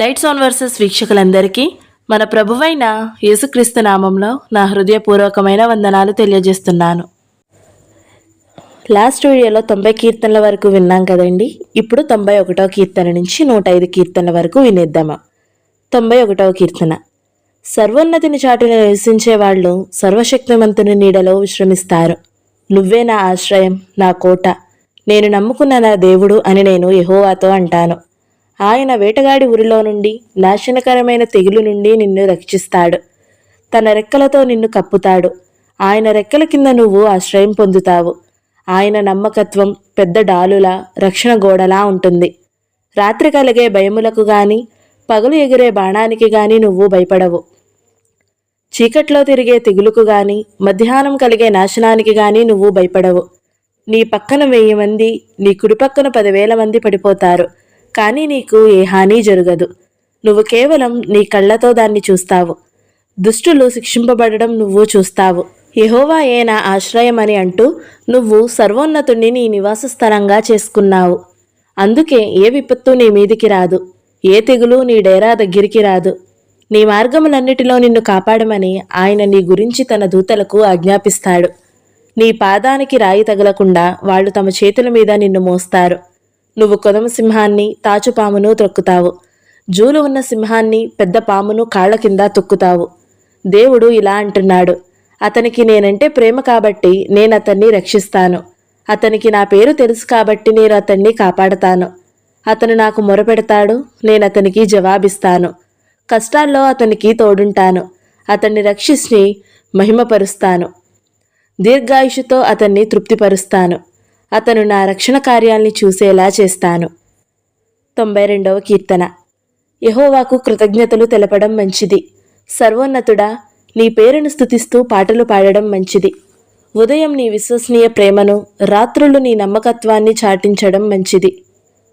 Lights on versus వీక్షకులందరికీ మన ప్రభువైన యేసుక్రీస్తు నామంలో నా హృదయపూర్వకమైన వందనాలు తెలియజేస్తున్నాను. లాస్ట్ వీడియోలో 90 కీర్తనల వరకు విన్నాం కదండి. ఇప్పుడు 91వ కీర్తన నుంచి 105 కీర్తనల వరకు వినేద్దామా. 91వ కీర్తన. సర్వోన్నతిని చాటున నివసించే వాళ్ళు సర్వశక్తిమంతుని నీడలో విశ్రమిస్తారు. నువ్వే నా ఆశ్రయం, నా కోట, నేను నమ్ముకున్న నా దేవుడు అని నేను యెహోవాతో అంటాను. ఆయన వేటగాడి ఉరిలో నుండి, నాశనకరమైన తెగులు నుండి నిన్ను రక్షిస్తాడు. తన రెక్కలతో నిన్ను కప్పుతాడు. ఆయన రెక్కల కింద నువ్వు ఆశ్రయం పొందుతావు. ఆయన నమ్మకత్వం పెద్ద డాలులా, రక్షణ గోడలా ఉంటుంది. రాత్రి కలిగే భయములకు గాని, పగలు ఎగిరే బాణానికి గాని నువ్వు భయపడవు. చీకట్లో తిరిగే తెగులుకు గాని, మధ్యాహ్నం కలిగే నాశనానికి గాని నువ్వు భయపడవు. నీ పక్కన 1000 మంది, నీ కుడిపక్కన 10,000 మంది పడిపోతారు, కానీ నీకు ఏ హాని జరగదు. నువ్వు కేవలం నీ కళ్ళతో దాన్ని చూస్తావు. దుష్టులు శిక్షింపబడడం నువ్వు చూస్తావు. యెహోవాయే నా ఆశ్రయం అని అంటూ నువ్వు సర్వోన్నతుణ్ణి నీ నివాస స్థలంగా చేసుకున్నావు. అందుకే ఏ విపత్తు నీ మీదికి రాదు, ఏ తెగులు నీ డేరా దగ్గరికి రాదు. నీ మార్గములన్నిటిలో నిన్ను కాపాడమని ఆయన నీ గురించి తన దూతలకు ఆజ్ఞాపిస్తాడు. నీ పాదానికి రాయి తగలకుండా వాళ్ళు తమ చేతుల మీద నిన్ను మోస్తారు. నువ్వు కొదమ సింహాన్ని, తాచుపామును త్రొక్కుతావు. జూలు ఉన్న సింహాన్ని, పెద్ద పామును కాళ్ల కింద తొక్కుతావు. దేవుడు ఇలా అంటున్నాడు, అతనికి నేనంటే ప్రేమ కాబట్టి నేను అతన్ని రక్షిస్తాను. అతనికి నా పేరు తెలుసు కాబట్టి నేను అతన్ని కాపాడతాను. అతను నాకు మొరపెడతాడు, నేను అతనికి జవాబిస్తాను. కష్టాల్లో అతనికి తోడుంటాను. అతన్ని రక్షించి మహిమపరుస్తాను. దీర్ఘాయుషుతో అతన్ని తృప్తిపరుస్తాను. అతను నా రక్షణ కార్యాల్ని చూసేలా చేస్తాను. 92వ కీర్తన. యెహోవాకు కృతజ్ఞతలు తెలపడం మంచిది. సర్వోన్నతుడా, నీ పేరును స్తుతిస్తూ పాటలు పాడడం మంచిది. ఉదయం నీ విశ్వసనీయ ప్రేమను, రాత్రులు నీ నమ్మకత్వాన్ని చాటించడం మంచిది.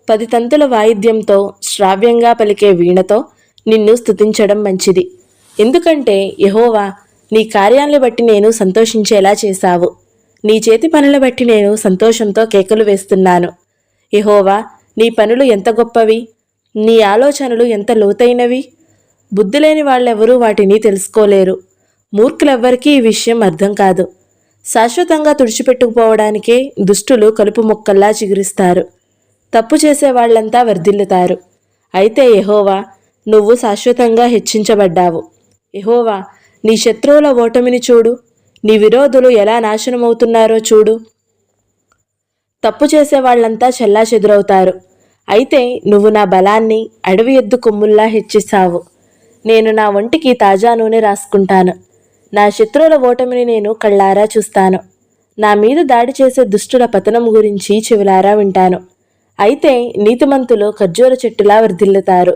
10 తంతుల వాయిద్యంతో, శ్రావ్యంగా పలికే వీణతో నిన్ను స్తుతించడం మంచిది. ఎందుకంటే యెహోవా, నీ కార్యాన్ని బట్టి నేను సంతోషించేలా చేశావు. నీ చేతి పనుల బట్టి నేను సంతోషంతో కేకలు వేస్తున్నాను. యెహోవా, నీ పనులు ఎంత గొప్పవి, నీ ఆలోచనలు ఎంత లోతైనవి. బుద్ధిలేని వాళ్ళెవరూ వాటిని తెలుసుకోలేరు. మూర్ఖులెవ్వరికీ ఈ విషయం అర్థం కాదు. శాశ్వతంగా తుడిచిపెట్టుకుపోవడానికే దుష్టులు కలుపు మొక్కల్లా చిగురిస్తారు. తప్పు చేసే వాళ్ళంతా వర్ధిల్లుతారు. అయితే యెహోవా, నువ్వు శాశ్వతంగా హెచ్చించబడ్డావు. యెహోవా, నీ శత్రువుల ఓటమిని చూడు. నీ విరోధులు ఎలా నాశనమవుతున్నారో చూడు. తప్పు చేసేవాళ్లంతా చెల్లాచెదురవుతారు. అయితే నువ్వు నా బలాన్ని అడవి ఎద్దు కొమ్ముల్లా హెచ్చిస్తావు. నేను నా ఒంటికి తాజా నూనె రాసుకుంటాను. నా శత్రువుల ఓటమిని నేను కళ్ళారా చూస్తాను. నా మీద దాడి చేసే దుష్టుల పతనం గురించి చెవులారా వింటాను. అయితే నీతిమంతులు ఖర్జూర చెట్టులా వర్ధిల్లుతారు.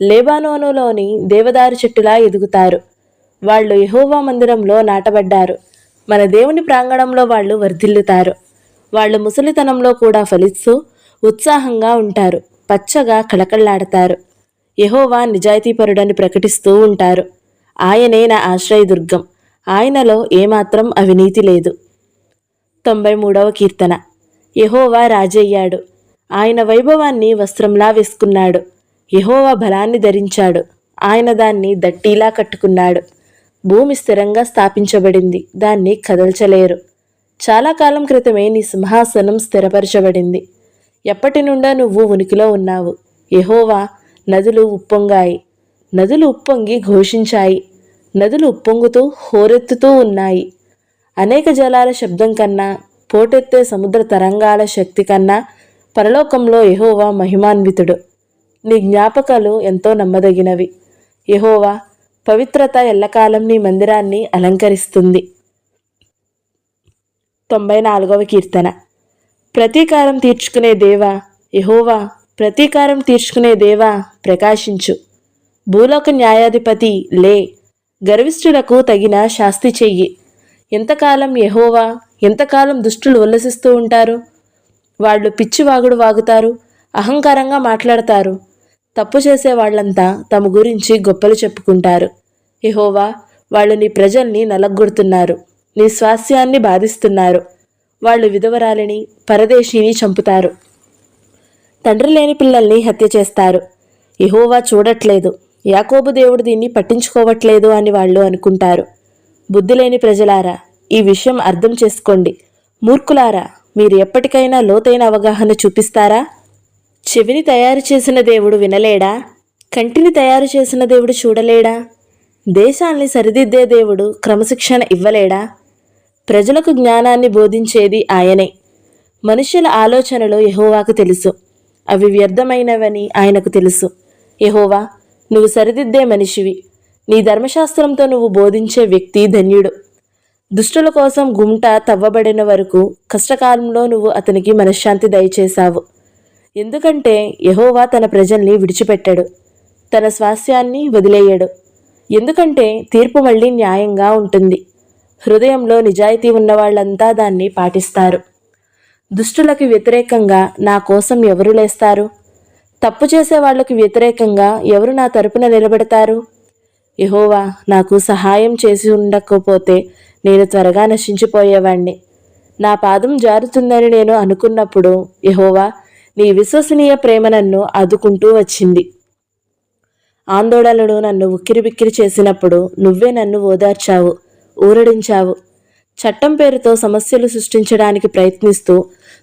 లెబానోనులోని దేవదారు చెట్టులా ఎదుగుతారు. వాళ్ళు యెహోవా మందిరంలో నాటబడ్డారు. మన దేవుని ప్రాంగణంలో వాళ్ళు వర్ధిల్లుతారు. వాళ్ళు ముసలితనంలో కూడా ఫలిస్తూ ఉత్సాహంగా ఉంటారు. పచ్చగా కళకళ్లాడతారు. యెహోవా నిజాయితీపరుడని ప్రకటిస్తూ ఉంటారు. ఆయనే నా ఆశ్రయదుర్గం, ఆయనలో ఏమాత్రం అవినీతి లేదు. 93వ కీర్తన. యెహోవా రాజయ్యాడు. ఆయన వైభవాన్ని వస్త్రంలా వేసుకున్నాడు. యెహోవా బలాన్ని ధరించాడు. ఆయన దాన్ని దట్టీలా కట్టుకున్నాడు. భూమి స్థిరంగా స్థాపించబడింది, దాన్ని కదల్చలేరు. చాలా కాలం క్రితమే నీ సింహాసనం స్థిరపరచబడింది. ఎప్పటి నుండో నువ్వు ఉనికిలో ఉన్నావు. యెహోవా, నదులు ఉప్పొంగాయి. నదులు ఉప్పొంగి ఘోషించాయి. నదులు ఉప్పొంగుతూ హోరెత్తుతూ ఉన్నాయి. అనేక జలాల శబ్దం కన్నా, పోటెత్తే సముద్ర తరంగాల శక్తి కన్నా పరలోకంలో యెహోవా మహిమాన్వితుడు. నీ జ్ఞాపకాలు ఎంతో నమ్మదగినవి. యెహోవా, పవిత్రత ఎల్లకాలం నీ మందిరాన్ని అలంకరిస్తుంది. 94వ కీర్తన. ప్రతీకారం తీర్చుకునే దేవా యెహోవా, ప్రతీకారం తీర్చుకునే దేవా ప్రకాశించు. భూలోక న్యాయాధిపతి లే, గర్విష్ఠులకు తగిన శాస్తి చెయ్యి. ఎంతకాలం యెహోవా, ఎంతకాలం దుష్టులు ఉల్లసిస్తూ ఉంటారు? వాళ్ళు పిచ్చివాగుడు వాగుతారు, అహంకారంగా మాట్లాడతారు. తప్పు చేసే వాళ్ళంతా తమ గురించి గొప్పలు చెప్పుకుంటారు. యెహోవా, వాళ్ళు నీ ప్రజల్ని నలగొడుతున్నారు, నీ స్వాస్థ్యాన్ని బాధిస్తున్నారు. వాళ్ళు విధవరాలిని, పరదేశీని చంపుతారు. తండ్రి లేని పిల్లల్ని హత్య చేస్తారు. యెహోవా చూడట్లేదు, యాకోబు దేవుడు దీన్ని పట్టించుకోవట్లేదు అని వాళ్ళు అనుకుంటారు. బుద్ధిలేని ప్రజలారా, ఈ విషయం అర్థం చేసుకోండి. మూర్ఖులారా, మీరు ఎప్పటికైనా లోతైన అవగాహన చూపిస్తారా? చెవిని తయారు చేసిన దేవుడు వినలేడా? కంటిని తయారు చేసిన దేవుడు చూడలేడా? దేశాల్ని సరిదిద్దే దేవుడు క్రమశిక్షణ ఇవ్వలేడా? ప్రజలకు జ్ఞానాన్ని బోధించేది ఆయనే. మనుష్యుల ఆలోచనలు యెహోవాకు తెలుసు, అవి వ్యర్థమైనవని ఆయనకు తెలుసు. యెహోవా, నువ్వు సరిదిద్దే మనిషివి. నీ ధర్మశాస్త్రంతో నువ్వు బోధించే వ్యక్తి ధన్యుడు. దుష్టుల కోసం గుంట తవ్వబడిన వరకు కష్టకాలంలో నువ్వు అతనికి మనశ్శాంతి దయచేశావు. ఎందుకంటే యెహోవా తన ప్రజల్ని విడిచిపెట్టాడు, తన స్వాస్థ్యాన్ని వదిలేయడు. ఎందుకంటే తీర్పు మళ్ళీ న్యాయంగా ఉంటుంది. హృదయంలో నిజాయితీ ఉన్నవాళ్లంతా దాన్ని పాటిస్తారు. దుష్టులకు వ్యతిరేకంగా నా కోసం ఎవరు లేస్తారు? తప్పు చేసే వాళ్లకు వ్యతిరేకంగా ఎవరు నా తరపున నిలబెడతారు? యెహోవా నాకు సహాయం చేసి ఉండకపోతే నేను త్వరగా నశించిపోయేవాణ్ణి. నా పాదం జారుతుందని నేను అనుకున్నప్పుడు యెహోవా నీ విశ్వసనీయ ప్రేమ నన్ను ఆదుకుంటూ వచ్చింది. ఆందోళనలు నన్ను ఉక్కిరిబిక్కిరి చేసినప్పుడు నువ్వే నన్ను ఓదార్చావు, ఊరడించావు. చట్టం పేరుతో సమస్యలు సృష్టించడానికి ప్రయత్నిస్తూ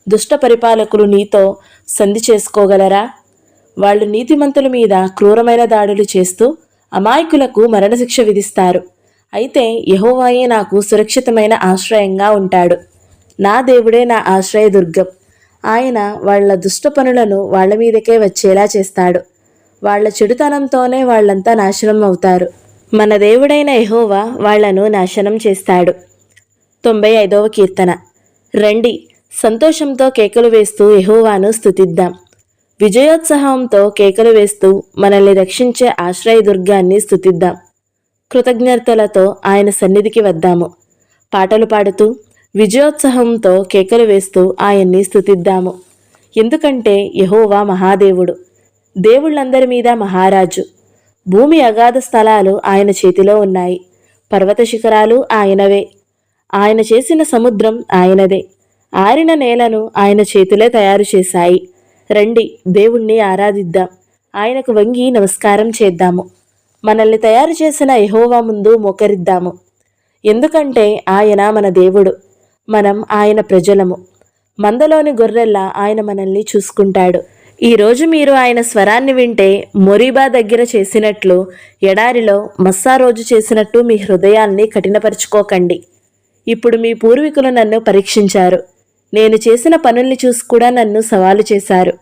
దుష్ట పరిపాలకులు నీతో సంధి చేసుకోగలరా? వాళ్ళు నీతిమంతుల మీద క్రూరమైన దాడులు చేస్తూ అమాయకులకు మరణశిక్ష విధిస్తారు. అయితే యెహోవాయే నాకు సురక్షితమైన ఆశ్రయంగా ఉంటాడు. నా దేవుడే నా ఆశ్రయదుర్గం. ఆయన వాళ్ల దుష్ట పనులను వాళ్ల మీదకే వచ్చేలా చేస్తాడు. వాళ్ల చెడుతనంతోనే వాళ్లంతా నాశనం అవుతారు. మన దేవుడైన యెహోవా వాళ్లను నాశనం చేస్తాడు. 95వ కీర్తన. రండి, సంతోషంతో కేకలు వేస్తూ యెహోవాను స్తుతిద్దాం. విజయోత్సాహంతో కేకలు వేస్తూ మనల్ని రక్షించే ఆశ్రయదుర్గాన్ని స్తుతిద్దాం. కృతజ్ఞతలతో ఆయన సన్నిధికి వద్దాము. పాటలు పాడుతూ విజయోత్సాహంతో కేకలు వేస్తూ ఆయన్ని స్తుతిద్దాము. ఎందుకంటే యెహోవా మహాదేవుడు, దేవుళ్ళందరి మీద మహారాజు. భూమి అగాధ స్థలాలు ఆయన చేతిలో ఉన్నాయి, పర్వత శిఖరాలు ఆయనవే. ఆయన చేసిన సముద్రం ఆయనదే, ఆరిన నేలను ఆయన చేతులే తయారు చేశాయి. రండి, దేవుణ్ణి ఆరాధిద్దాం, ఆయనకు వంగి నమస్కారం చేద్దాము. మనల్ని తయారు చేసిన యెహోవా ముందు మోకరిద్దాము. ఎందుకంటే ఆయన మన దేవుడు, మనం ఆయన ప్రజలము. మందలోని గొర్రెల్లా ఆయన మనల్ని చూసుకుంటాడు. ఈరోజు మీరు ఆయన స్వరాన్ని వింటే మొరీబా దగ్గర చేసినట్లు, ఎడారిలో మస్సా రోజు చేసినట్టు మీ హృదయాల్ని కఠినపరుచుకోకండి. ఇప్పుడు మీ పూర్వీకులు నన్ను పరీక్షించారు. నేను చేసిన పనుల్ని చూసి కూడా నన్ను సవాలు చేశారు.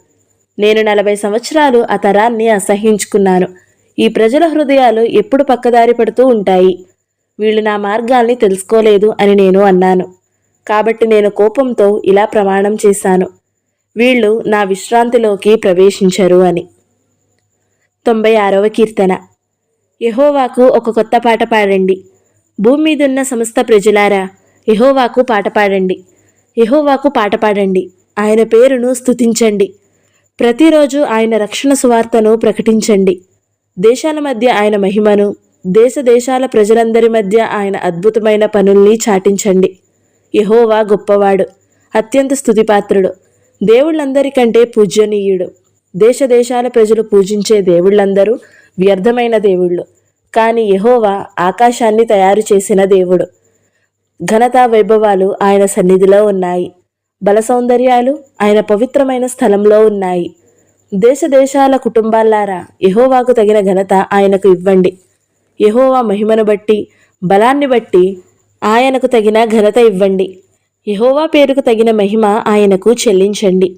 నేను 40 సంవత్సరాలు ఆ తరాన్ని అసహ్యించుకున్నాను. ఈ ప్రజల హృదయాలు ఎప్పుడు పక్కదారి పడుతూ ఉంటాయి. వీళ్ళు నా మార్గాల్ని తెలుసుకోలేదు అని నేను అన్నాను. కాబట్టి నేను కోపంతో ఇలా ప్రమాణం చేశాను, వీళ్ళు నా విశ్రాంతిలోకి ప్రవేశించరు అని. 96వ కీర్తన. యెహోవాకు ఒక కొత్త పాట పాడండి. భూమి మీదున్న సమస్త ప్రజలారా, యెహోవాకు పాట పాడండి. యెహోవాకు పాట పాడండి, ఆయన పేరును స్తుతించండి. ప్రతిరోజు ఆయన రక్షణ సువార్తను ప్రకటించండి. దేశాల మధ్య ఆయన మహిమను, దేశ దేశాల ప్రజలందరి మధ్య ఆయన అద్భుతమైన పనుల్ని చాటించండి. యెహోవా గొప్పవాడు, అత్యంత స్తుతిపాత్రుడు, దేవుళ్ళందరికంటే పూజ్యనీయుడు. దేశ దేశాల ప్రజలు పూజించే దేవుళ్ళందరూ వ్యర్థమైన దేవుళ్ళు, కానీ యెహోవా ఆకాశాన్ని తయారు చేసిన దేవుడు. ఘనత వైభవాలు ఆయన సన్నిధిలో ఉన్నాయి, బల సౌందర్యాలు ఆయన పవిత్రమైన స్థలంలో ఉన్నాయి. దేశ దేశాల కుటుంబాలారా, యెహోవాకు తగిన ఘనత ఆయనకు ఇవ్వండి. యెహోవా మహిమను బట్టి, బలాన్ని బట్టి ఆయనకు తగిన ఘనత ఇవ్వండి. యెహోవా పేరుకు తగిన మహిమ ఆయనకు చెల్లించండి.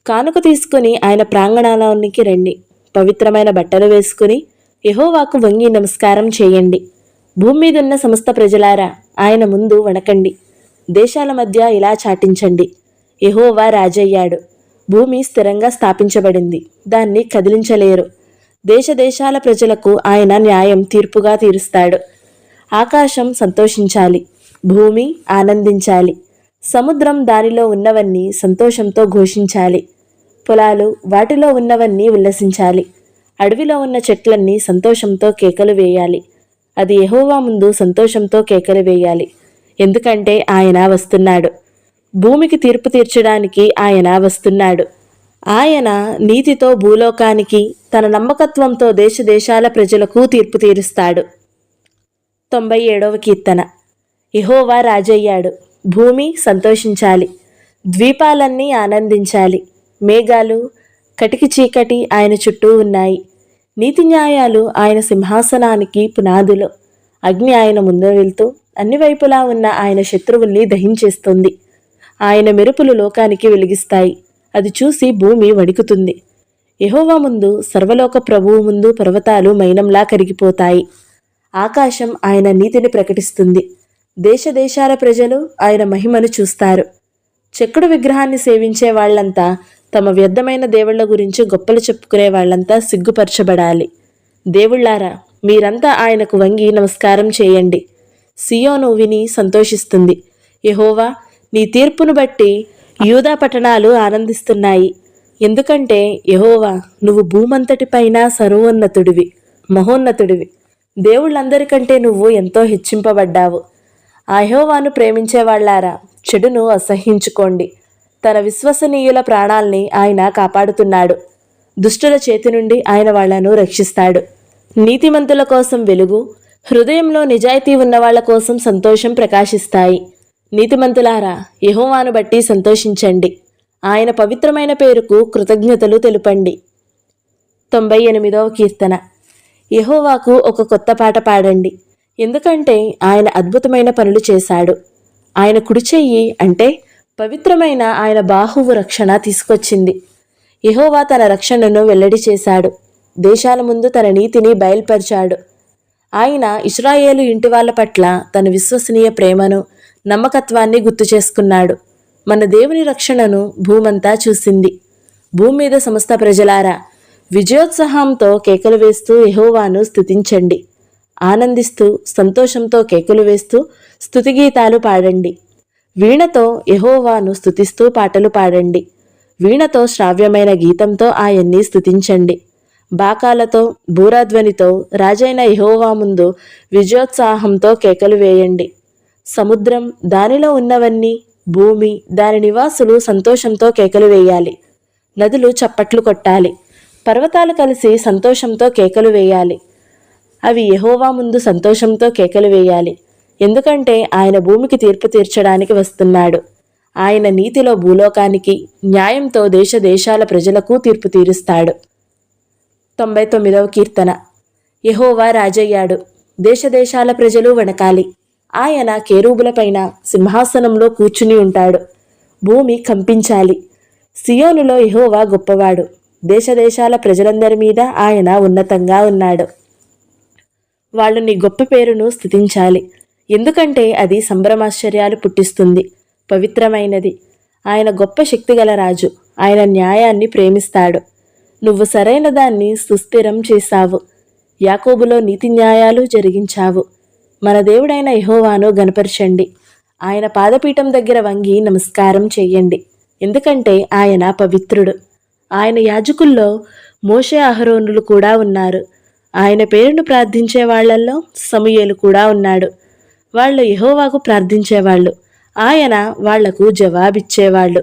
కానుక తీసుకుని ఆయన ప్రాంగణాలోనికి రండి. పవిత్రమైన బట్టలు వేసుకుని యెహోవాకు వంగి నమస్కారం చేయండి. భూమి మీదున్న సమస్త ప్రజలారా, ఆయన ముందు వణకండి. దేశాల మధ్య ఇలా చాటించండి, యెహోవా రాజయ్యాడు. భూమి స్థిరంగా స్థాపించబడింది, దాన్ని కదిలించలేరు. దేశ దేశాల ప్రజలకు ఆయన న్యాయం తీర్పుగా తీరుస్తాడు. ఆకాశం సంతోషించాలి, భూమి ఆనందించాలి, సముద్రం దానిలో ఉన్నవన్నీ సంతోషంతో ఘోషించాలి. పొలాలు వాటిలో ఉన్నవన్నీ ఉల్లసించాలి. అడవిలో ఉన్న చెట్లన్నీ సంతోషంతో కేకలు వేయాలి. అది యెహోవా ముందు సంతోషంతో కేకలు వేయాలి, ఎందుకంటే ఆయన వస్తున్నాడు. భూమికి తీర్పు తీర్చడానికి ఆయన వస్తున్నాడు. ఆయన నీతితో భూలోకానికి, తన నమ్మకత్వంతో దేశ దేశాల ప్రజలకు తీర్పు తీరుస్తాడు. 97వ కీర్తన. యెహోవా రాజయ్యాడు, భూమి సంతోషించాలి, ద్వీపాలన్నీ ఆనందించాలి. మేఘాలు, కటికి చీకటి ఆయన చుట్టూ ఉన్నాయి. నీతి న్యాయాలు ఆయన సింహాసనానికి పునాదులు. అగ్ని ఆయన ముందు వెళ్తూ అన్ని వైపులా ఉన్న ఆయన శత్రువుల్ని దహించేస్తుంది. ఆయన మెరుపులు లోకానికి వెలిగిస్తాయి. అది చూసి భూమి వణికుతుంది. యెహోవా ముందు, సర్వలోక ప్రభువు ముందు పర్వతాలు మైనంలా కరిగిపోతాయి. ఆకాశం ఆయన నీతిని ప్రకటిస్తుంది. దేశ దేశాల ప్రజలు ఆయన మహిమను చూస్తారు. చెక్కుడు విగ్రహాన్ని సేవించే వాళ్లంతా, తమ వ్యర్థమైన దేవుళ్ల గురించి గొప్పలు చెప్పుకునే వాళ్లంతా సిగ్గుపరచబడాలి. దేవుళ్లారా, మీరంతా ఆయనకు వంగి నమస్కారం చేయండి. సియోను విని సంతోషిస్తుంది. యెహోవా, నీ తీర్పును బట్టి యూదా పట్టణాలు ఆనందిస్తున్నాయి. ఎందుకంటే యెహోవా, నువ్వు భూమంతటిపైన సర్వోన్నతుడివి, మహోన్నతుడివి. దేవుళ్ళందరికంటే నువ్వు ఎంతో హెచ్చింపబడ్డావు. ఆ యెహోవాను ప్రేమించేవాళ్లారా, చెడును అసహ్యించుకోండి. తన విశ్వసనీయుల ప్రాణాల్ని ఆయన కాపాడుతున్నాడు. దుష్టుల చేతి నుండి ఆయన వాళ్లను రక్షిస్తాడు. నీతిమంతుల కోసం వెలుగు, హృదయంలో నిజాయితీ ఉన్నవాళ్ల కోసం సంతోషం ప్రకాశిస్తాయి. నీతిమంతులారా, యెహోవాను బట్టి సంతోషించండి. ఆయన పవిత్రమైన పేరుకు కృతజ్ఞతలు తెలుపండి. 98వ కీర్తన. యెహోవాకు ఒక కొత్త పాట పాడండి, ఎందుకంటే ఆయన అద్భుతమైన పనులు చేశాడు. ఆయన కుడి చెయ్యి అంటే పవిత్రమైన ఆయన బాహువు రక్షణ తీసుకొచ్చింది. యెహోవా తన రక్షణను వెల్లడి చేశాడు. దేశాల ముందు తన నీతిని బయల్పరిచాడు. ఆయన ఇశ్రాయేలు ఇంటివాళ్ల పట్ల తన విశ్వసనీయ ప్రేమను, నమ్మకత్వాన్ని గుర్తు చేసుకున్నాడు. మన దేవుని రక్షణను భూమంతా చూసింది. భూమి మీద సమస్త ప్రజలారా, విజయోత్సాహంతో కేకలు వేస్తూ యెహోవాను స్తుతించండి. ఆనందిస్తూ సంతోషంతో కేకలు వేస్తూ స్తుతిగీతాలు పాడండి. వీణతో యెహోవాను స్తుతిస్తూ పాటలు పాడండి. వీణతో శ్రావ్యమైన గీతంతో ఆయన్ని స్తుతించండి. బాకాలతో, బూరాధ్వనితో రాజైన యెహోవా ముందు విజయోత్సాహంతో కేకలు వేయండి. సముద్రం, దానిలో ఉన్నవన్నీ, భూమి, దాని నివాసులు సంతోషంతో కేకలు వేయాలి. నదులు చప్పట్లు కొట్టాలి. పర్వతాలు కలిసి సంతోషంతో కేకలు వేయాలి. అవి యెహోవా ముందు సంతోషంతో కేకలు వేయాలి. ఎందుకంటే ఆయన భూమికి తీర్పు తీర్చడానికి వస్తున్నాడు. ఆయన నీతిలో భూలోకానికి, న్యాయంతో దేశ దేశాల ప్రజలకు తీర్పు తీరుస్తాడు. 99వ కీర్తన. యెహోవా రాజయ్యాడు, దేశ దేశాల ప్రజలు వణకాలి. ఆయన కేరూబులపైన సింహాసనంలో కూర్చుని ఉంటాడు. భూమి కంపించాలి. సియోనులో యెహోవా గొప్పవాడు. దేశ దేశాల ప్రజలందరి మీద ఆయన ఉన్నతంగా ఉన్నాడు. వాళ్ళు నీ గొప్ప పేరును స్తుతించాలి, ఎందుకంటే అది సంభ్రమాశ్చర్యాలు పుట్టిస్తుంది, పవిత్రమైనది. ఆయన గొప్ప శక్తిగల రాజు. ఆయన న్యాయాన్ని ప్రేమిస్తాడు. నువ్వు సరైన దాన్ని సుస్థిరం చేశావు. యాకోబులో నీతి న్యాయాలు జరిగించావు. మన దేవుడైన యెహోవాను గనపరచండి. ఆయన పాదపీఠం దగ్గర వంగి నమస్కారం చెయ్యండి, ఎందుకంటే ఆయన పవిత్రుడు. ఆయన యాజకుల్లో మోషే, అహరోనులు కూడా ఉన్నారు. ఆయన పేరును ప్రార్థించే వాళ్లల్లో సమూయేలు కూడా ఉన్నాడు. వాళ్ళు యెహోవాకు ప్రార్థించేవాళ్ళు. ఆయన వాళ్లకు జవాబిచ్చేవాళ్ళు.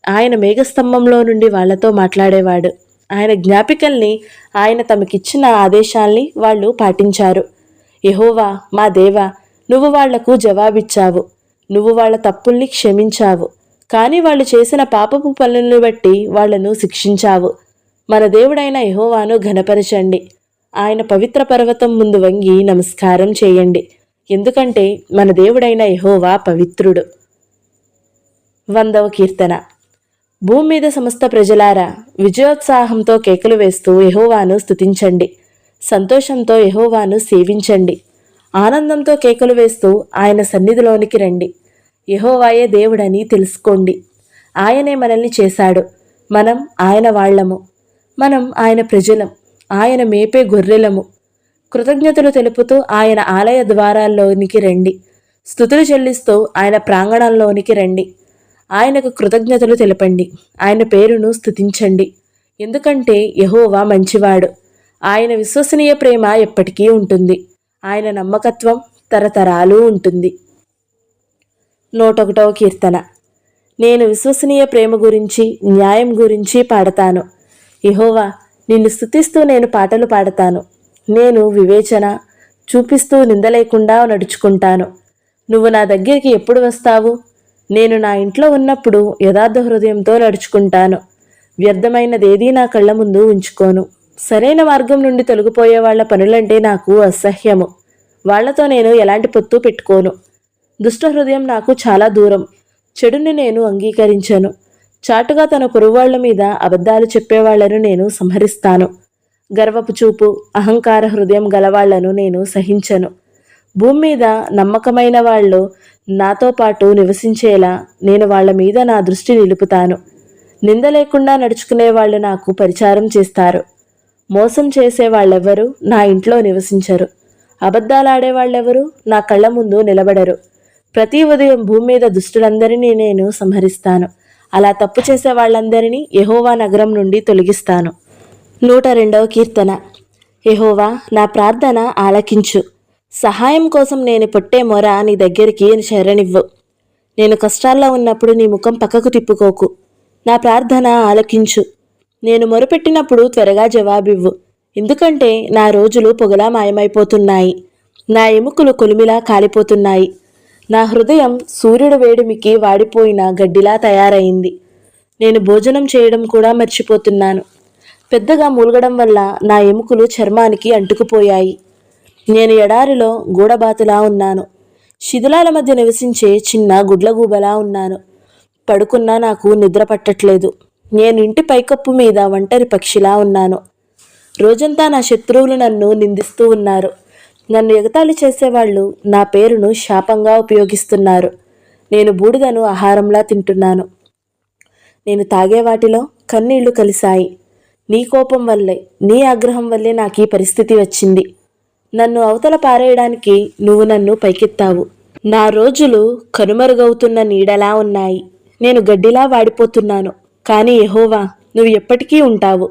ఆయన మేఘస్తంభంలో నుండి వాళ్లతో మాట్లాడేవాడు. ఆయన జ్ఞాపికల్ని, ఆయన తమకిచ్చిన ఆదేశాల్ని వాళ్ళు పాటించారు. యెహోవా మా దేవా, నువ్వు వాళ్లకు జవాబిచ్చావు. నువ్వు వాళ్ళ తప్పుల్ని క్షమించావు. కానీ వాళ్ళు చేసిన పాపపు పనులను బట్టి వాళ్లను శిక్షించావు. మన దేవుడైన యెహోవాను ఘనపరచండి. ఆయన పవిత్ర పర్వతం ముందు వంగి నమస్కారం చేయండి, ఎందుకంటే మన దేవుడైన యెహోవా పవిత్రుడు. 100వ కీర్తన. భూమి మీద సమస్త ప్రజలారా, విజయోత్సాహంతో కేకలు వేస్తూ యెహోవాను స్తుతించండి. సంతోషంతో యెహోవాను సేవించండి. ఆనందంతో కేకలు వేస్తూ ఆయన సన్నిధిలోనికి రండి. యెహోవాయే దేవుడని తెలుసుకోండి. ఆయనే మనల్ని చేశాడు. మనం ఆయన వాళ్లము. మనం ఆయన ప్రజలం. ఆయన మేపే గొర్రెలము. కృతజ్ఞతలు తెలుపుతూ ఆయన ఆలయ ద్వారాల్లోనికి రండి. స్తుతులు చెల్లిస్తూ ఆయన ప్రాంగణంలోనికి రండి. ఆయనకు కృతజ్ఞతలు తెలపండి. ఆయన పేరును స్తుతించండి, ఎందుకంటే యెహోవా మంచివాడు. ఆయన విశ్వసనీయ ప్రేమ ఎప్పటికీ ఉంటుంది. ఆయన నమ్మకత్వం తరతరాలు ఉంటుంది. 101వ కీర్తన. నేను విశ్వసనీయ ప్రేమ గురించి, న్యాయం గురించి పాడతాను. యెహోవా, నిన్ను స్తుతిస్తూ నేను పాటలు పాడతాను. నేను వివేచన చూపిస్తూ నిందలేకుండా నడుచుకుంటాను. నువ్వు నా దగ్గరికి ఎప్పుడు వస్తావు? నేను నా ఇంట్లో ఉన్నప్పుడు యథార్థ హృదయంతో నడుచుకుంటాను. వ్యర్థమైనదేదీ నా కళ్ళ ముందు ఉంచుకోను. సరైన మార్గం నుండి తొలగిపోయే వాళ్ల పనులంటే నాకు అసహ్యము. వాళ్లతో నేను ఎలాంటి పొత్తు పెట్టుకోను. దుష్ట హృదయం నాకు చాలా దూరం. చెడుని నేను అంగీకరించను. చాటుగా తన పొరుగువాళ్ల మీద అబద్ధాలు చెప్పేవాళ్లను నేను సంహరిస్తాను. గర్వపు చూపు, అహంకార హృదయం గలవాళ్లను నేను సహించను. భూమి మీద నమ్మకమైన వాళ్ళు నాతో పాటు నివసించేలా నేను వాళ్ల మీద నా దృష్టి నిలుపుతాను. నింద లేకుండా నడుచుకునే వాళ్ళు నాకు పరిచారం చేస్తారు. మోసం చేసే వాళ్ళెవ్వరూ నా ఇంట్లో నివసించరు. అబద్ధాలాడేవాళ్ళెవరూ నా కళ్ళ ముందు నిలబడరు. ప్రతి ఉదయం భూమి మీద దుష్టులందరినీ నేను సంహరిస్తాను. అలా తప్పు చేసే వాళ్ళందరినీ యెహోవా నగరం నుండి తొలగిస్తాను. 102వ కీర్తన. యెహోవా, నా ప్రార్థన ఆలకించు. సహాయం కోసం నేను పొట్టే మొర నీ దగ్గరికి చేరనివ్వు. నేను కష్టాల్లో ఉన్నప్పుడు నీ ముఖం పక్కకు తిప్పుకోకు. నా ప్రార్థన ఆలకించు. నేను మొరపెట్టినప్పుడు త్వరగా జవాబివ్వు. ఎందుకంటే నా రోజులు పొగలా మాయమైపోతున్నాయి. నా ఎముకలు కొలిమిలా కాలిపోతున్నాయి. నా హృదయం సూర్యుడు వేడిమికి వాడిపోయిన గడ్డిలా తయారైంది. నేను భోజనం చేయడం కూడా మర్చిపోతున్నాను. పెద్దగా మూలగడం వల్ల నా ఎముకలు చర్మానికి అంటుకుపోయాయి. నేను ఎడారిలో గూడబాతులా ఉన్నాను. శిథిలాల మధ్య నివసించే చిన్న గుడ్లగూబలా ఉన్నాను. పడుకున్నా నాకు నిద్ర పట్టట్లేదు. నేను ఇంటి పైకప్పు మీద ఒంటరి పక్షిలా ఉన్నాను. రోజంతా నా శత్రువులు నన్ను నిందిస్తూ ఉన్నారు. నన్ను ఎగతాళి చేసేవాళ్ళు నా పేరును శాపంగా ఉపయోగిస్తున్నారు. నేను బూడిదను ఆహారంలా తింటున్నాను. నేను తాగే వాటిలో కన్నీళ్లు కలిశాయి. నీ కోపం వల్లే, నీ ఆగ్రహం వల్లే నాకు ఈ పరిస్థితి వచ్చింది. నన్ను అవతల పారేయడానికి నువ్వు నన్ను పైకెత్తావు. నా రోజులు కనుమరుగవుతున్న నీడలా ఉన్నాయి. నేను గడ్డిలా వాడిపోతున్నాను. కానీ యెహోవా, నువ్వు ఎప్పటికీ ఉంటావు.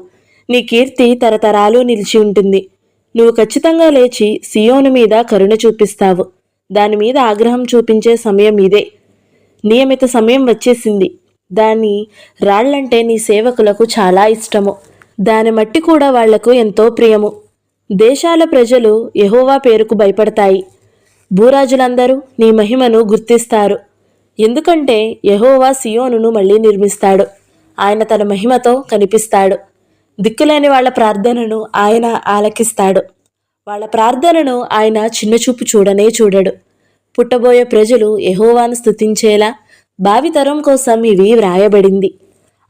నీ కీర్తి తరతరాలు నిలిచి ఉంటుంది. నువ్వు ఖచ్చితంగా లేచి సియోను మీద కరుణ చూపిస్తావు. దాని మీద ఆగ్రహం చూపించే సమయం ఇదే. నియమిత సమయం వచ్చేసింది. దాని రాళ్లంటే నీ సేవకులకు చాలా ఇష్టము. దాని మట్టి కూడా వాళ్లకు ఎంతో ప్రియము. దేశాల ప్రజలు యెహోవా పేరుకు భయపడతాయి. భూరాజులందరూ నీ మహిమను గుర్తిస్తారు. ఎందుకంటే యెహోవా సియోనును మళ్ళీ నిర్మిస్తాడు. ఆయన తన మహిమతో కనిపిస్తాడు. దిక్కులేని వాళ్ల ప్రార్థనను ఆయన ఆలకిస్తాడు. వాళ్ల ప్రార్థనను ఆయన చిన్నచూపు చూడనే చూడడు. పుట్టబోయే ప్రజలు యెహోవాను స్తుతించేలా భావితరం కోసం ఇవి వ్రాయబడింది.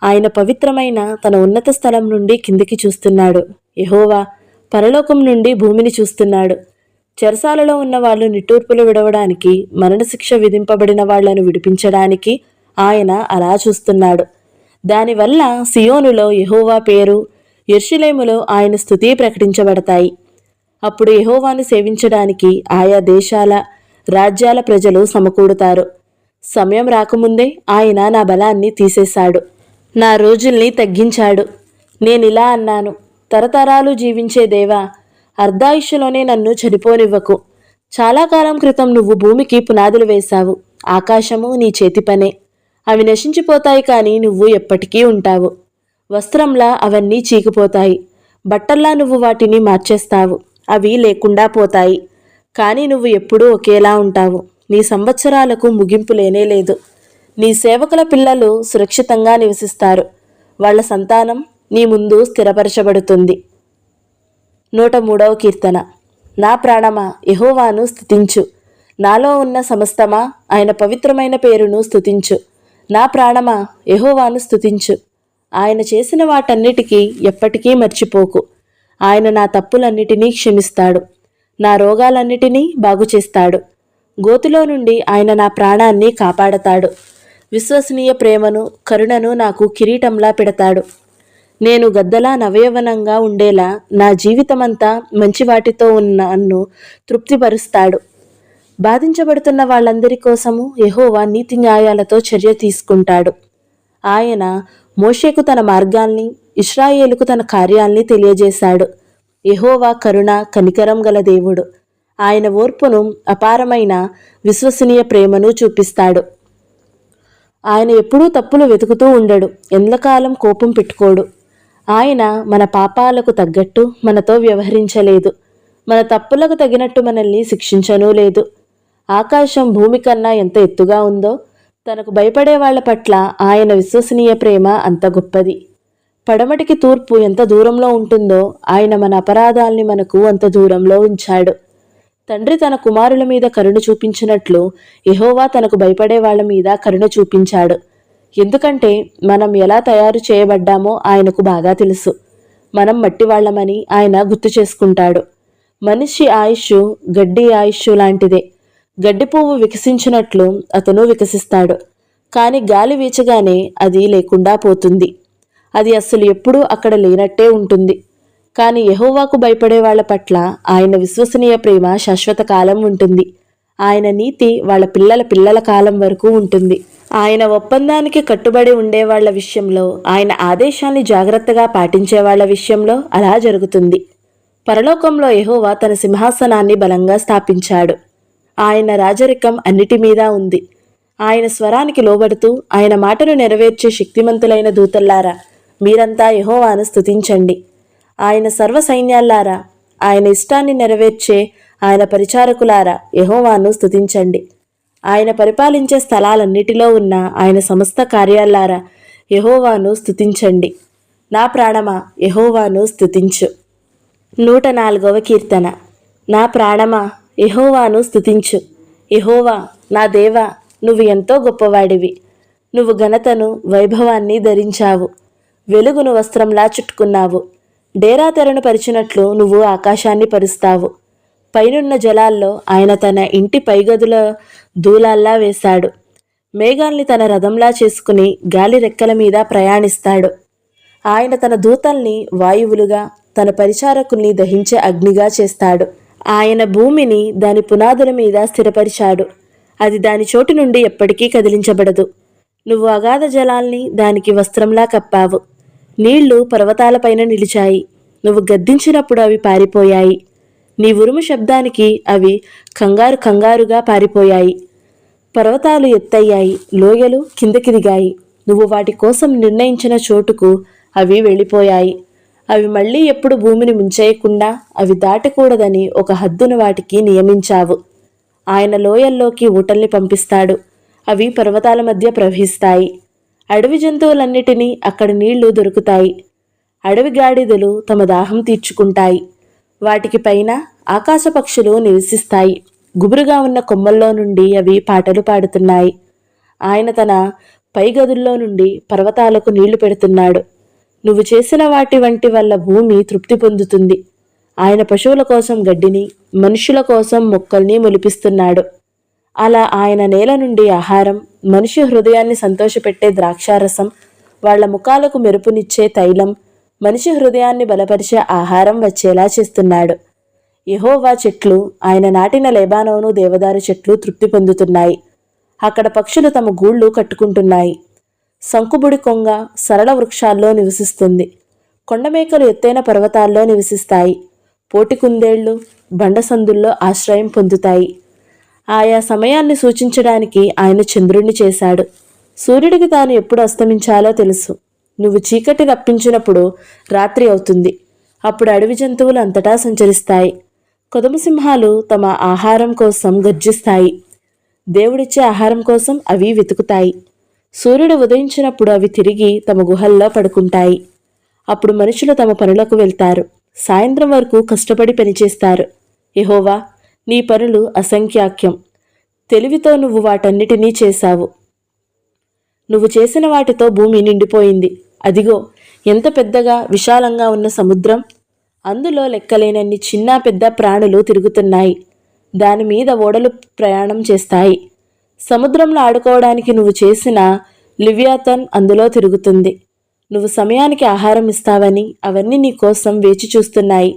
ఆయన పవిత్రమైన తన ఉన్నత స్థలం నుండి కిందికి చూస్తున్నాడు. యెహోవా పరలోకం నుండి భూమిని చూస్తున్నాడు. చెరసాలలో ఉన్న వాళ్ళు నిట్టూర్పులు విడవడానికి, మరణశిక్ష విధింపబడిన వాళ్లను విడిపించడానికి ఆయన అలా చూస్తున్నాడు. దానివల్ల సియోనులో యెహోవా పేరు, యెరూషలేములో ఆయన స్తుతి ప్రకటించబడతాయి. అప్పుడు యెహోవాను సేవించడానికి ఆయా దేశాల, రాజ్యాల ప్రజలు సమకూడుతారు. సమయం రాకముందే ఆయన నా బలాన్ని తీసేశాడు. నా రోజుల్ని తగ్గించాడు. నేనిలా అన్నాను, తరతరాలు జీవించే దేవా, అర్ధాయుష్యులోనే నన్ను చనిపోనివ్వకు. చాలా కాలం క్రితం నువ్వు భూమికి పునాదులు వేశావు. ఆకాశము నీ చేతి పనే. అవి నశించిపోతాయి, కానీ నువ్వు ఎప్పటికీ ఉంటావు. వస్త్రంలా అవన్నీ చీకిపోతాయి. బట్టల్లా నువ్వు వాటిని మార్చేస్తావు. అవి లేకుండా పోతాయి. కానీ నువ్వు ఎప్పుడూ ఒకేలా ఉంటావు. నీ సంవత్సరాలకు ముగింపు లేనేలేదు. నీ సేవకుల పిల్లలు సురక్షితంగా నివసిస్తారు. వాళ్ల సంతానం నీ ముందు స్థిరపరచబడుతుంది. 103వ కీర్తన. నా ప్రాణమా, యెహోవాను స్తుతించు. నాలో ఉన్న సమస్తమా, ఆయన పవిత్రమైన పేరును స్తుతించు. నా ప్రాణమా, యెహోవాను స్తుతించు. ఆయన చేసిన వాటన్నిటికీ ఎప్పటికీ మర్చిపోకు. ఆయన నా తప్పులన్నిటినీ క్షమిస్తాడు. నా రోగాలన్నిటినీ బాగుచేస్తాడు. గోతిలో నుండి ఆయన నా ప్రాణాన్ని కాపాడతాడు. విశ్వసనీయ ప్రేమను, కరుణను నాకు కిరీటంలా పెడతాడు. నేను గద్దలా నవయవనంగా ఉండేలా నా జీవితమంతా మంచి వాటితో ఉన్న నన్ను తృప్తిపరుస్తాడు. బాధించబడుతున్న వాళ్ళందరి కోసము యెహోవా నీతి న్యాయాలతో చర్య తీసుకుంటాడు. ఆయన మోషేకు తన మార్గాల్ని, ఇశ్రాయేలుకు తన కార్యాల్ని తెలియజేశాడు. యెహోవా కరుణ, కనికరం గల దేవుడు. ఆయన ఓర్పును, అపారమైన విశ్వసనీయ ప్రేమను చూపిస్తాడు. ఆయన ఎప్పుడూ తప్పులు వెతుకుతూ ఉండడు, ఎంతకాలం కోపం పెట్టుకోడు. ఆయన మన పాపాలకు తగ్గట్టు మనతో వ్యవహరించలేదు, మన తప్పులకు తగినట్టు మనల్ని శిక్షించనూ లేదు. ఆకాశం భూమి కన్నా ఎంత ఎత్తుగా ఉందో, తనకు భయపడే వాళ్ల పట్ల ఆయన విశ్వసనీయ ప్రేమ అంత గొప్పది. పడమటికి తూర్పు ఎంత దూరంలో ఉంటుందో, ఆయన మన అపరాధాల్ని మనకు అంత దూరంలో ఉంచాడు. తండ్రి తన కుమారుల మీద కరుణ చూపించినట్లు యెహోవా తనకు భయపడే వాళ్ల మీద కరుణ చూపించాడు. ఎందుకంటే మనం ఎలా తయారు చేయబడ్డామో ఆయనకు బాగా తెలుసు. మనం మట్టివాళ్లమని ఆయన గుర్తు చేసుకుంటాడు. మనిషి ఆయుష్ గడ్డి ఆయుష్ లాంటిదే. గడ్డి పువ్వు వికసించినట్లు అతను వికసిస్తాడు, కాని గాలి వీచగానే అది లేకుండా పోతుంది. అది అస్సలు ఎప్పుడూ అక్కడ లేనట్టే ఉంటుంది. కాని యెహోవాకు భయపడే వాళ్ల పట్ల ఆయన విశ్వసనీయ ప్రేమ శాశ్వత కాలం ఉంటుంది. ఆయన నీతి వాళ్ళ పిల్లల పిల్లల కాలం వరకు ఉంటుంది. ఆయన ఒప్పందానికి కట్టుబడి ఉండేవాళ్ల విషయంలో, ఆయన ఆదేశాన్ని జాగ్రత్తగా పాటించే వాళ్ల విషయంలో అలా జరుగుతుంది. పరలోకంలో యెహోవా తన సింహాసనాన్ని బలంగా స్థాపించాడు. ఆయన రాజరికం అన్నిటి మీద ఉంది. ఆయన స్వరానికి లోబడుతూ ఆయన మాటను నెరవేర్చే శక్తిమంతులైన దూతల్లారా, మీరంతా యెహోవాను స్తుతించండి. ఆయన సర్వ సైన్యాల్లారా, ఆయన ఇష్టాన్ని నెరవేర్చే ఆయన పరిచారకులారా, యెహోవాను స్తుతించండి. ఆయన పరిపాలించే స్థలాలన్నిటిలో ఉన్న ఆయన సమస్త కార్యాల్లారా, యెహోవాను స్తుతించండి. నా ప్రాణమా, యెహోవాను స్తుతించు. 104వ కీర్తన. నా ప్రాణమా, యెహోవాను స్తుతించు. యెహోవా నా దేవా, నువ్వు ఎంతో గొప్పవాడివి. నువ్వు ఘనతను వైభవాన్ని ధరించావు. వెలుగును వస్త్రంలా చుట్టుకున్నావు. డేరా తెరను పరిచినట్లు నువ్వు ఆకాశాన్ని పరుస్తావు. పైనున్న జలాల్లో ఆయన తన ఇంటి పైగదుల దూలాల్లా వేశాడు. మేఘాల్ని తన రథంలా చేసుకుని గాలి రెక్కల మీద ప్రయాణిస్తాడు. ఆయన తన దూతల్ని వాయువులుగా, తన పరిచారకుల్ని దహించే అగ్నిగా చేస్తాడు. ఆయన భూమిని దాని పునాదుల మీద స్థిరపరిచాడు. అది దాని చోటు నుండి ఎప్పటికీ కదిలించబడదు. నువ్వు అగాధ జలాల్ని దానికి వస్త్రంలా కప్పావు. నీళ్లు పర్వతాలపైన నిలిచాయి. నువ్వు గద్దించినప్పుడు అవి పారిపోయాయి. నీ ఉరుము శబ్దానికి అవి కంగారు కంగారుగా పారిపోయాయి. పర్వతాలు ఎత్తయ్యాయి, లోయలు కిందకి దిగాయి. నువ్వు వాటి కోసం నిర్ణయించిన చోటుకు అవి వెళ్ళిపోయాయి. అవి మళ్ళీ ఎప్పుడు భూమిని ముంచేయకుండా అవి దాటకూడదని ఒక హద్దును వాటికి నియమించావు. ఆయన లోయల్లోకి ఊటల్ని పంపిస్తాడు. అవి పర్వతాల మధ్య ప్రవహిస్తాయి. అడవి జంతువులన్నిటినీ అక్కడ నీళ్లు దొరుకుతాయి. అడవి గాడిదలు తమ దాహం తీర్చుకుంటాయి. వాటికి పైన ఆకాశ పక్షులు నివసిస్తాయి. గుబురుగా ఉన్న కొమ్మల్లో నుండి అవి పాటలు పాడుతున్నాయి. ఆయన తన పైగదుల్లో నుండి పర్వతాలకు నీళ్లు పెడుతున్నాడు. నువ్వు చేసిన వాటి వంటి వల్ల భూమి తృప్తి పొందుతుంది. ఆయన పశువుల కోసం గడ్డిని, మనుషుల కోసం మొక్కల్ని మొలిపిస్తున్నాడు. అలా ఆయన నేల నుండి ఆహారం, మనిషి హృదయాన్ని సంతోషపెట్టే ద్రాక్షారసం, వాళ్ల ముఖాలకు మెరుపునిచ్చే తైలం, మనిషి హృదయాన్ని బలపరిచే ఆహారం వచ్చేలా చేస్తున్నాడు. యెహోవా చెట్లు, ఆయన నాటిన లెబానోను దేవదారు చెట్లు తృప్తి పొందుతున్నాయి. అక్కడ పక్షులు తమ గూళ్ళు కట్టుకుంటున్నాయి. శంకుబుడి కొంగ సరళ వృక్షాల్లో నివసిస్తుంది. కొండమేకలు ఎత్తైన పర్వతాల్లో నివసిస్తాయి. పోటి కుందేళ్లు బండసందుల్లో ఆశ్రయం పొందుతాయి. ఆయా సమయాన్ని సూచించడానికి ఆయన చంద్రుణ్ణి చేశాడు. సూర్యుడికి తాను ఎప్పుడు అస్తమించాలో తెలుసు. నువ్వు చీకటి రప్పించినప్పుడు రాత్రి అవుతుంది. అప్పుడు అడవి జంతువులు అంతటా సంచరిస్తాయి. కొదమసింహాలు తమ ఆహారం కోసం గర్జిస్తాయి. దేవుడిచ్చే ఆహారం కోసం అవి వెతుకుతాయి. సూర్యుడు ఉదయించినప్పుడు అవి తిరిగి తమ గుహల్లో పడుకుంటాయి. అప్పుడు మనుషులు తమ పనులకు వెళ్తారు. సాయంత్రం వరకు కష్టపడి పనిచేస్తారు. యెహోవా, నీ పనులు అసంఖ్యాక్యం. తెలివితో నువ్వు వాటన్నిటినీ చేశావు. నువ్వు చేసిన వాటితో భూమి నిండిపోయింది. అదిగో, ఎంత పెద్దగా విశాలంగా ఉన్న సముద్రం! అందులో లెక్కలేనన్ని చిన్న పెద్ద ప్రాణులు తిరుగుతున్నాయి. దానిమీద ఓడలు ప్రయాణం చేస్తాయి. సముద్రంలో ఆడుకోవడానికి నువ్వు చేసిన లివ్యాతన్ అందులో తిరుగుతుంది. నువ్వు సమయానికి ఆహారం ఇస్తావని అవన్నీ నీ కోసం వేచి చూస్తున్నాయి.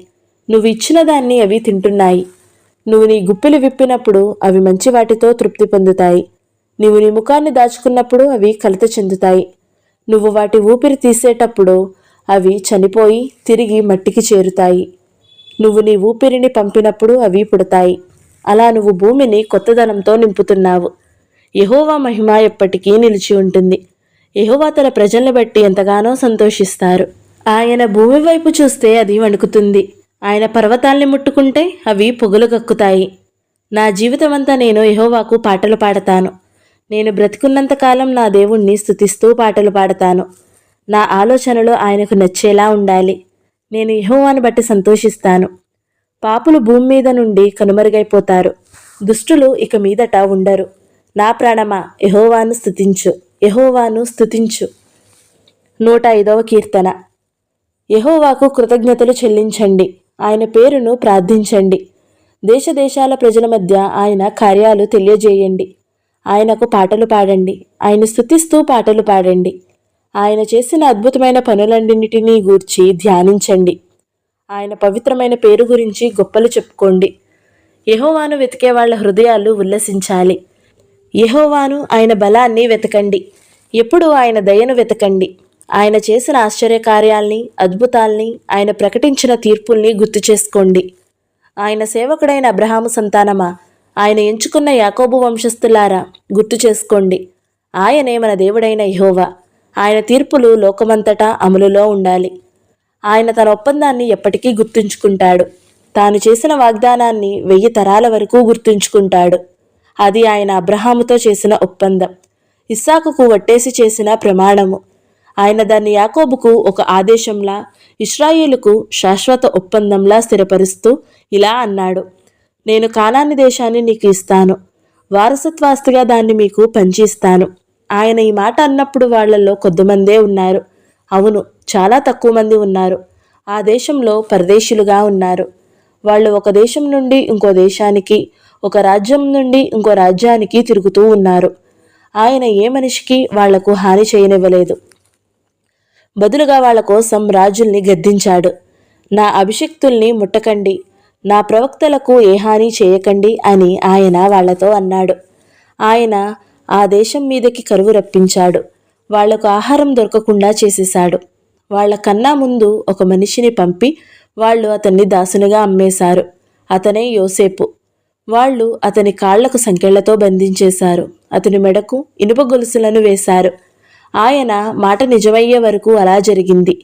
నువ్వు ఇచ్చిన దాన్ని అవి తింటున్నాయి. నువ్వు నీ గుప్పిలు విప్పినప్పుడు అవి మంచి వాటితో తృప్తి పొందుతాయి. నీవు నీ ముఖాన్ని దాచుకున్నప్పుడు అవి కలత చెందుతాయి. నువ్వు వాటి ఊపిరి తీసేటప్పుడు అవి చనిపోయి తిరిగి మట్టికి చేరుతాయి. నువ్వు నీ ఊపిరిని పంపినప్పుడు అవి పుడతాయి. అలా నువ్వు భూమిని కొత్తదనంతో నింపుతున్నావు. యెహోవా మహిమ ఎప్పటికీ నిలిచి ఉంటుంది. యెహోవా తన ప్రజల్ని బట్టి ఎంతగానో సంతోషిస్తారు. ఆయన భూమి వైపు చూస్తే అది వణుకుతుంది. ఆయన పర్వతాల్ని ముట్టుకుంటే అవి పొగలు కక్కుతాయి. నా జీవితమంతా నేను యెహోవాకు పాటలు పాడతాను. నేను బ్రతికున్నంతకాలం నా దేవుణ్ణి స్తుతిస్తూ పాటలు పాడతాను. నా ఆలోచనలు ఆయనకు నచ్చేలా ఉండాలి. నేను యెహోవాను బట్టి సంతోషిస్తాను. పాపులు భూమి మీద నుండి కనుమరుగైపోతారు. దుష్టులు ఇక మీదట ఉండరు. నా ప్రాణమా, యెహోవాను స్తుతించు, యెహోవాను స్తుతించు. 105వ కీర్తన. యెహోవాకు కృతజ్ఞతలు చెల్లించండి, ఆయన పేరును ప్రార్థించండి. దేశదేశాల ప్రజల మధ్య ఆయన కార్యాలు తెలియజేయండి. ఆయనకు పాటలు పాడండి, ఆయన స్తుతిస్తూ పాటలు పాడండి. ఆయన చేసిన అద్భుతమైన పనులన్నింటినీ గూర్చి ధ్యానించండి. ఆయన పవిత్రమైన పేరు గురించి గొప్పలు చెప్పుకోండి. యెహోవాను వెతికే వాళ్ళ హృదయాలు ఉల్లసించాలి. యెహోవాను, ఆయన బలాన్ని వెతకండి. ఎప్పుడు ఆయన దయను వెతకండి. ఆయన చేసిన ఆశ్చర్యకార్యాల్ని, అద్భుతాల్ని, ఆయన ప్రకటించిన తీర్పుల్ని గుర్తు చేసుకోండి. ఆయన సేవకుడైన అబ్రహాము సంతానమా, ఆయన ఎంచుకున్న యాకోబు వంశస్థులారా, గుర్తు చేసుకోండి. ఆయనే మన దేవుడైన యెహోవా. ఆయన తీర్పులు లోకమంతటా అమలులో ఉండాలి. ఆయన తన ఒప్పందాన్ని ఎప్పటికీ గుర్తుంచుకుంటాడు. తాను చేసిన వాగ్దానాన్ని 1000 తరాల వరకు గుర్తుంచుకుంటాడు. అది ఆయన అబ్రహాముతో చేసిన ఒప్పందం, ఇస్సాకుకు వట్టేసి చేసిన ప్రమాణము. ఆయన దాన్ని యాకోబుకు ఒక ఆదేశంలా, ఇశ్రాయేలుకు శాశ్వత ఒప్పందంలా స్థిరపరుస్తూ ఇలా అన్నాడు: నేను కానాని దేశాన్ని నీకు ఇస్తాను, వారసత్వాస్తిగా దాన్ని మీకు పంచిస్తాను. ఆయన ఈ మాట అన్నప్పుడు వాళ్లలో కొద్దిమందే ఉన్నారు. అవును, చాలా తక్కువ మంది ఉన్నారు. ఆ దేశంలో పరదేశులుగా ఉన్నారు. వాళ్ళు ఒక దేశం నుండి ఇంకో దేశానికి, ఒక రాజ్యం నుండి ఇంకో రాజ్యానికి తిరుగుతూ ఉన్నారు. ఆయన ఏ మనిషికి వాళ్లకు హాని చేయనివ్వలేదు. బదులుగా వాళ్ల కోసం రాజుల్ని గద్దించాడు. నా అభిషిక్తుల్ని ముట్టకండి, నా ప్రవక్తలకు ఏ హాని చేయకండి అని ఆయన వాళ్లతో అన్నాడు. ఆయన ఆ దేశం మీదకి కరువు రప్పించాడు. వాళ్లకు ఆహారం దొరకకుండా చేసేశాడు. వాళ్ల కన్నా ముందు ఒక మనిషిని పంపి వాళ్ళు అతన్ని దాసునిగా అమ్మేశారు. అతనే యోసేపు. వాళ్ళు అతని కాళ్లకు సంకెళ్లతో బంధించేశారు. అతని మెడకు ఇనుప గొలుసులను వేశారు. ఆయన మాట నిజమయ్యే వరకు అలా జరిగింది.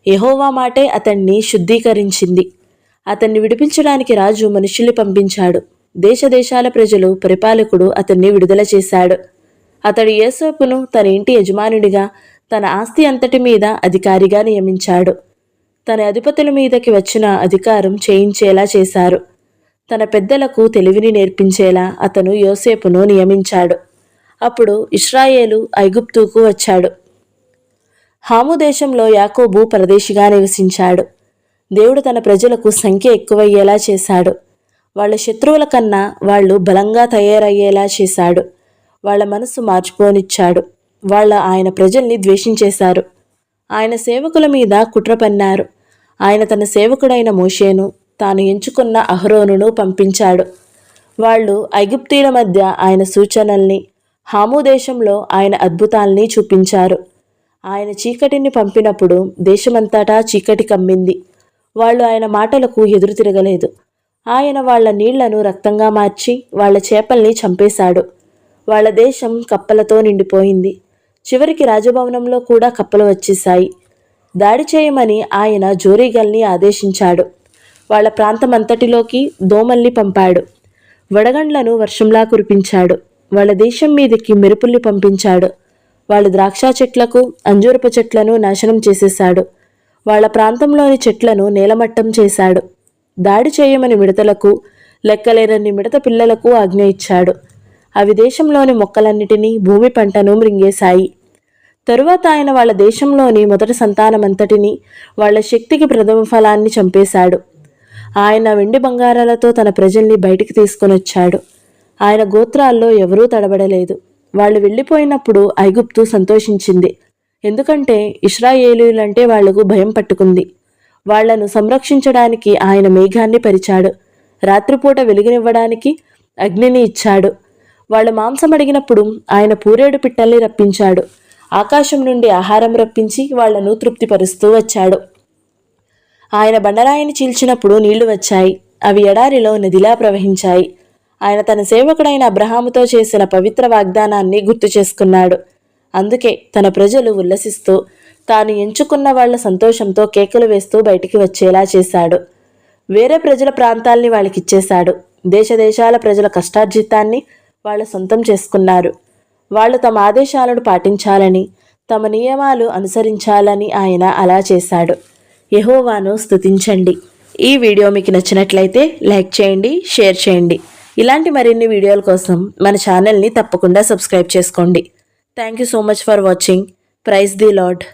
యెహోవా మాటే అతన్ని శుద్ధీకరించింది. అతన్ని విడిపించడానికి రాజు మనుషుల్ని పంపించాడు. దేశదేశాల ప్రజలు, పరిపాలకుడు అతన్ని విడుదల చేశాడు. అతడు యోసేపును తన ఇంటి యజమానుడిగా, తన ఆస్తి అంతటి మీద అధికారిగా నియమించాడు. తన అధిపతుల మీదకి వచ్చిన అధికారం చేయించేలా చేశారు. తన పెద్దలకు తెలివిని నేర్పించేలా అతను యోసేపును నియమించాడు. అప్పుడు ఇశ్రాయేలు ఐగుప్తుకు వచ్చాడు. హాము దేశంలో యాకోబు పరదేశిగా నివసించాడు. దేవుడు తన ప్రజలకు సంఖ్య ఎక్కువయ్యేలా చేశాడు. వాళ్ళ శత్రువుల కన్నా వాళ్ళు బలంగా తయారయ్యేలా చేశాడు. వాళ్ళ మనసు మార్చుకోనిచ్చాడు. ఆయన ప్రజల్ని ద్వేషించేశారు. ఆయన సేవకుల మీద కుట్ర పన్నారు. ఆయన తన సేవకుడైన మోషేను, తాను ఎంచుకున్న అహరోనును పంపించాడు. వాళ్ళు ఐగుప్తీయుల మధ్య ఆయన సూచనల్ని, హాము దేశంలో ఆయన అద్భుతాల్ని చూపించారు. ఆయన చీకటిని పంపినప్పుడు దేశమంతటా చీకటి కమ్మింది. వాళ్ళు ఆయన మాటలకు ఎదురు తిరగలేదు. ఆయన వాళ్ల నీళ్లను రక్తంగా మార్చి వాళ్ల చేపల్ని చంపేశాడు. వాళ్ల దేశం కప్పలతో నిండిపోయింది. చివరికి రాజభవనంలో కూడా కప్పలు వచ్చేశాయి. దాడి చేయమని ఆయన జోరీగల్ని ఆదేశించాడు. వాళ్ల ప్రాంతమంతటిలోకి దోమల్ని పంపాడు. వడగండ్లను వర్షంలా కురిపించాడు. వాళ్ళ దేశం మీదకి మెరుపుల్ని పంపించాడు. వాళ్ళ ద్రాక్ష చెట్లకు, అంజూరపు చెట్లను నాశనం చేసేశాడు. వాళ్ల ప్రాంతంలోని చెట్లను నేలమట్టం చేశాడు. దాడి చేయమని మిడతలకు, లెక్కలేనన్ని మిడత పిల్లలకు ఆజ్ఞ ఇచ్చాడు. అవి దేశంలోని మొక్కలన్నిటినీ, భూమి పంటను మృంగేశాయి. తరువాత ఆయన వాళ్ళ దేశంలోని మొదటి సంతానమంతటినీ, వాళ్ల శక్తికి ప్రథమ ఫలాన్ని చంపేశాడు. ఆయన వెండి బంగారాలతో తన ప్రజల్ని బయటికి తీసుకొనొచ్చాడు. ఆయన గోత్రాల్లో ఎవరూ తడబడలేదు. వాళ్ళు వెళ్ళిపోయినప్పుడు ఐగుప్తు సంతోషించింది. ఎందుకంటే ఇశ్రాయేలీయులంటే వాళ్లకు భయం పట్టుకుంది. వాళ్లను సంరక్షించడానికి ఆయన మేఘాన్ని పరిచాడు. రాత్రిపూట వెలుగునివ్వడానికి అగ్నిని ఇచ్చాడు. వాళ్ళు మాంసం అడిగినప్పుడు ఆయన పూరేడు పిట్టల్ని రప్పించాడు. ఆకాశం నుండి ఆహారం రప్పించి వాళ్లను తృప్తిపరుస్తూ వచ్చాడు. ఆయన బండరాయిని చీల్చినప్పుడు నీళ్లు వచ్చాయి. అవి ఎడారిలో నదిలా ప్రవహించాయి. ఆయన తన సేవకుడైన అబ్రహాముతో చేసిన పవిత్ర వాగ్దానాన్ని గుర్తు చేసుకున్నాడు. అందుకే తన ప్రజలు ఉల్లసిస్తూ తాను ఎంచుకున్న వాళ్ల సంతోషంతో కేకలు వేస్తూ బయటికి వచ్చేలా చేశాడు. వేరే ప్రజల ప్రాంతాల్ని వాళ్ళకిచ్చేశాడు. దేశాల ప్రజల కష్టార్జితాన్ని వాళ్ళ సొంతం చేసుకున్నారు. వాళ్ళు తమ ఆదేశాలను పాటించాలని, తమ నియమాలు అనుసరించాలని ఆయన అలా చేశాడు. యెహోవాను స్తుతించండి. ఈ వీడియో మీకు నచ్చినట్లయితే లైక్ చేయండి, షేర్ చేయండి. ఇలాంటి మరిన్ని వీడియోల కోసం మన ఛానల్ని తప్పకుండా సబ్స్క్రైబ్ చేసుకోండి. Thank you so much for watching. Praise the lord.